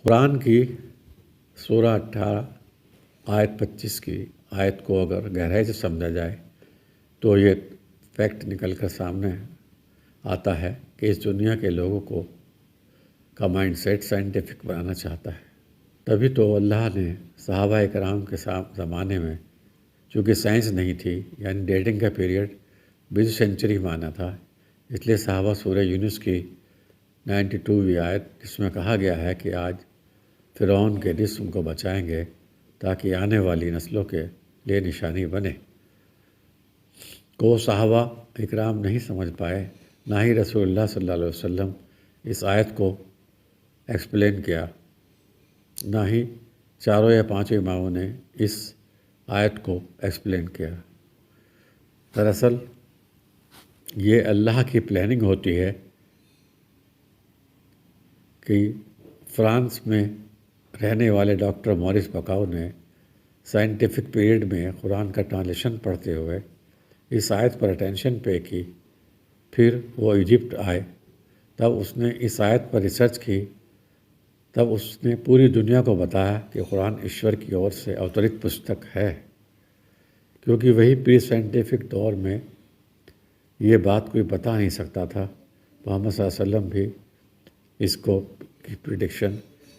قرآن کی سورہ 18 آیت 25 کی آیت کو اگر گہرائی سے سمجھا جائے تو یہ فیکٹ نکل کر سامنے آتا ہے کہ اس دنیا کے لوگوں کا مائنڈ سیٹ سائنٹیفک بنانا چاہتا ہے۔ تبھی تو اللہ نے صحابہ کرام کے زمانے میں چونکہ سائنس نہیں تھی، یعنی ڈیٹنگ کا پیریڈ 20 سینچری مانا تھا، اس لیے صحابہ سورہ یونس کی 92ویں آیت جس میں کہا گیا ہے کہ آج فرعون کے جسم کو بچائیں گے تاکہ آنے والی نسلوں کے لیے نشانی بنے، کو صحابہ اکرام نہیں سمجھ پائے، نہ ہی رسول اللہ صلی اللہ علیہ وسلم اس آیت کو ایکسپلین کیا، نہ ہی چاروں یا پانچوں اماموں نے اس آیت کو ایکسپلین کیا۔ دراصل یہ اللہ کی پلاننگ ہوتی ہے کہ فرانس میں رہنے والے ڈاکٹر مورس بکاؤ نے سائنٹیفک پیریڈ میں قرآن کا ٹرانسلیشن پڑھتے ہوئے اس آیت پر اٹینشن پے کی، پھر وہ ایجپٹ آئے، تب اس نے اس آیت پر ریسرچ کی، تب اس نے پوری دنیا کو بتایا کہ قرآن ایشور کی اور سے اوترت پستک ہے، کیونکہ وہی پری سائنٹیفک دور میں یہ بات کوئی بتا نہیں سکتا تھا۔ محمد صلی اللہ علیہ وسلم بھی اس کو کی پریڈکشن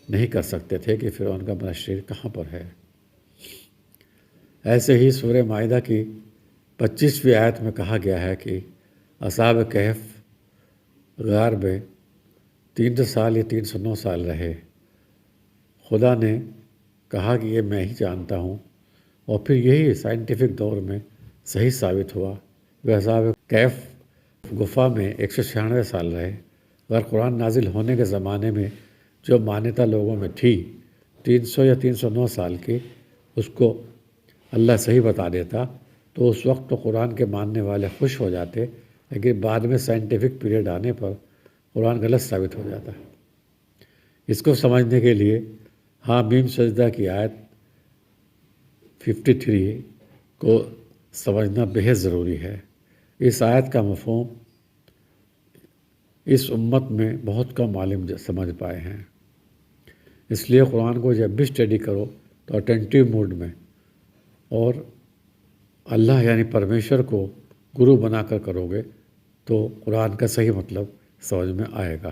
نہیں کر سکتے تھے کہ فرعون کا شریر کہاں پر ہے۔ ایسے ہی سورہ مائدہ کی 25ویں آیت میں کہا گیا ہے کہ اصحاب کہف غار میں 300 سال یا 309 سال رہے، خدا نے کہا کہ یہ میں ہی جانتا ہوں، اور پھر یہی سائنٹیفک دور میں صحیح ثابت ہوا۔ وہ اصحاب کہف گفا میں 196 سال رہے، اگر قرآن نازل ہونے کے زمانے میں جو مانیتا لوگوں میں تھی 300 یا 309 سال کی، اس کو اللہ صحیح بتا دیتا تو اس وقت تو قرآن کے ماننے والے خوش ہو جاتے، لیکن بعد میں سائنٹیفک پیریڈ آنے پر قرآن غلط ثابت ہو جاتا ہے۔ اس کو سمجھنے کے لیے حامیم سجدہ کی آیت 53 کو سمجھنا بہت ضروری ہے۔ اس آیت کا مفہوم اس امت میں بہت کم عالم سمجھ پائے ہیں، اس لیے قرآن کو جب بھی اسٹڈی کرو تو اٹینٹیو موڈ میں اور اللہ یعنی پرمیشور کو گرو بنا کر کرو گے تو قرآن کا صحیح مطلب سمجھ میں آئے گا۔